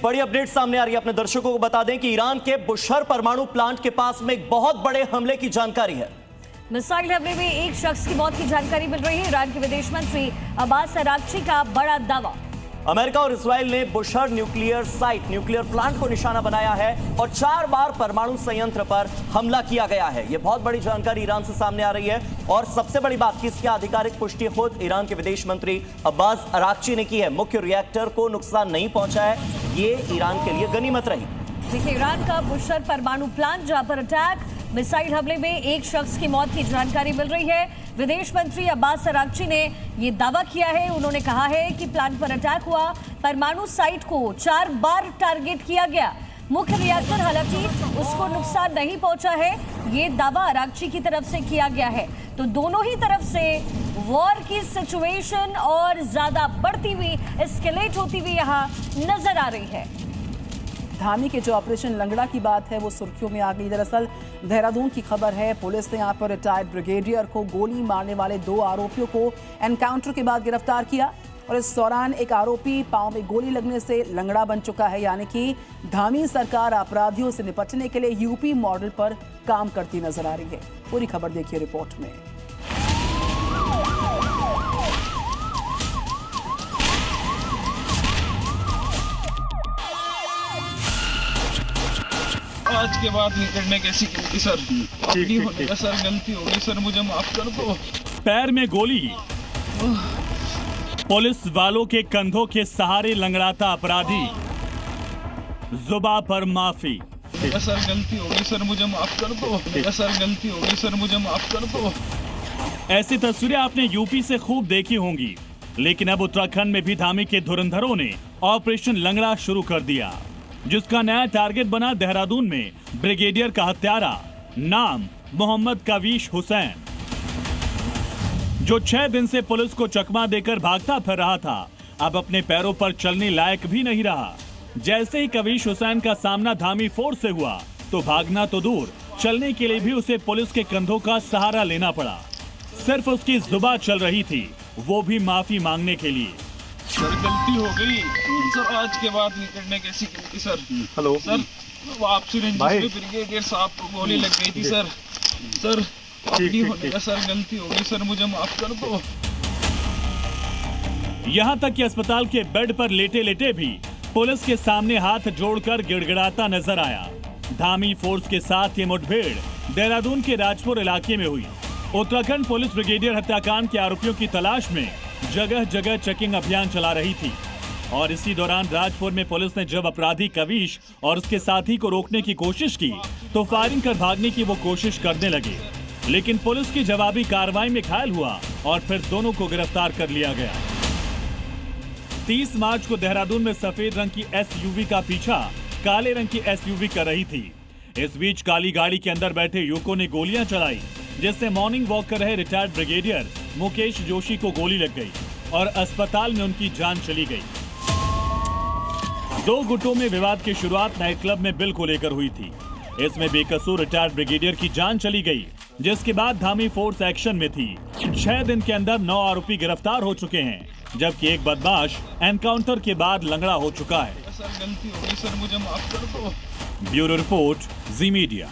बड़ी अपडेट सामने आ रही है। अपने दर्शकों को बता दें कि ईरान के बुशहर परमाणु प्लांट के पास में एक बहुत बड़े हमले की जानकारी है। मिसाइल हमले में एक शख्स की मौत की जानकारी मिल रही है। ईरान के विदेश मंत्री अब्बास अराक्ची का बड़ा दावा। अमेरिका और इस्राइल ने बुशहर न्यूक्लियर प्लांट को निशाना बनाया है और 4 बार परमाणु संयंत्र पर हमला किया गया है। यह बहुत बड़ी जानकारी ईरान से सामने आ रही है और सबसे बड़ी बात कि इसकी आधिकारिक पुष्टि खुद ईरान के विदेश मंत्री अब्बास अराक्ची ने की है। मुख्य रिएक्टर को नुकसान नहीं पहुंचा है, ये ईरान के लिए गनीमत रही। देखिए, ईरान का बुशहर परमाणु प्लांट जहां पर अटैक मिसाइल हमले में एक शख्स की मौत की जानकारी मिल रही है। विदेश मंत्री अब्बास अराक्ची ने यह दावा किया है। उन्होंने कहा है कि प्लांट पर अटैक हुआ, परमाणु साइट को 4 बार टारगेट किया गया। मुख्य रिएक्टर हालांकि उसको नुकसान नहीं पहुंचा है, ये दावा अराक्ची की तरफ से किया गया है। तो दोनों ही तरफ से वॉर की सिचुएशन और ज्यादा बढ़ती हुई, एस्केलेट होती हुई यहाँ नजर आ रही है। धामी के जो ऑपरेशन लंगड़ा की बात है वो सुर्खियों में आ गई। दरअसल देहरादून की खबर है, पुलिस ने यहाँ पर रिटायर्ड ब्रिगेडियर को गोली मारने वाले 2 आरोपियों को एनकाउंटर के बाद गिरफ्तार किया और इस दौरान एक आरोपी पांव में गोली लगने से लंगड़ा बन चुका है। यानी कि धामी सरकार अपराधियों से निपटने के लिए यूपी मॉडल पर काम करती नजर आ रही है। पूरी खबर देखिए रिपोर्ट में। आज के बाद निकलने कैसी गलती सर, नहीं होने सर, गलती हो गई सर, मुझे माफ कर दो। पैर में गोली, पुलिस वालों के कंधों के सहारे लंगड़ाता अपराधी, जुबान पर माफी। सर गलती हो गई सर, मुझे माफ कर दो। सर गलती हो गई सर, मुझे माफ कर दो। ऐसी तस्वीरें आपने यूपी से खूब देखी होंगी, लेकिन अब उत्तराखंड में भी धामी के धुरंधरों ने ऑपरेशन लंगड़ा शुरू कर दिया, जिसका नया टारगेट बना देहरादून में ब्रिगेडियर का हत्यारा, नाम मोहम्मद कवीश हुसैन, जो 6 दिन से पुलिस को चकमा देकर भागता फिर रहा था। अब अपने पैरों पर चलने लायक भी नहीं रहा। जैसे ही कवीश हुसैन का सामना धामी फोर्स से हुआ तो भागना तो दूर, चलने के लिए भी उसे पुलिस के कंधों का सहारा लेना पड़ा। सिर्फ उसकी जुबान चल रही थी, वो भी माफी मांगने के लिए। सर गलती हो गई सर, आज के बाद निकलने कैसी गलती सर। हेलो सर, आप ब्रिगेडियर साहब को गोली लग गई थी सर। सर नहीं होने सर, गलती हो गई सर, मुझे माफ कर दो। यहाँ तक कि अस्पताल के बेड पर लेटे लेटे भी पुलिस के सामने हाथ जोड़कर गिड़गिड़ाता नजर आया। धामी फोर्स के साथ ये मुठभेड़ देहरादून के राजपुर इलाके में हुई। उत्तराखंड पुलिस ब्रिगेडियर हत्याकांड के आरोपियों की तलाश में जगह जगह चेकिंग अभियान चला रही थी और इसी दौरान राजपुर में पुलिस ने जब अपराधी कवीश और उसके साथी को रोकने की कोशिश की तो फायरिंग कर भागने की वो कोशिश करने लगे, लेकिन पुलिस की जवाबी कार्रवाई में घायल हुआ और फिर दोनों को गिरफ्तार कर लिया गया। 30 मार्च को देहरादून में सफेद रंग की एसयूवी का पीछा काले रंग की एसयूवी कर रही थी। इस बीच काली गाड़ी के अंदर बैठे युवकों ने गोलियां चलाई, जिससे मॉर्निंग वॉक कर रहे रिटायर्ड ब्रिगेडियर मुकेश जोशी को गोली लग गई और अस्पताल में उनकी जान चली गई। 2 गुटों में विवाद की शुरुआत नाइट क्लब में बिल को लेकर हुई थी। इसमें बेकसूर रिटायर्ड ब्रिगेडियर की जान चली गई, जिसके बाद धामी फोर्स एक्शन में थी। 6 दिन के अंदर 9 आरोपी गिरफ्तार हो चुके हैं, जबकि एक बदमाश एनकाउंटर के बाद लंगड़ा हो चुका है। सर गलती हो गई सर, मुझे माफ कर दो। ब्यूरो रिपोर्ट, जी मीडिया।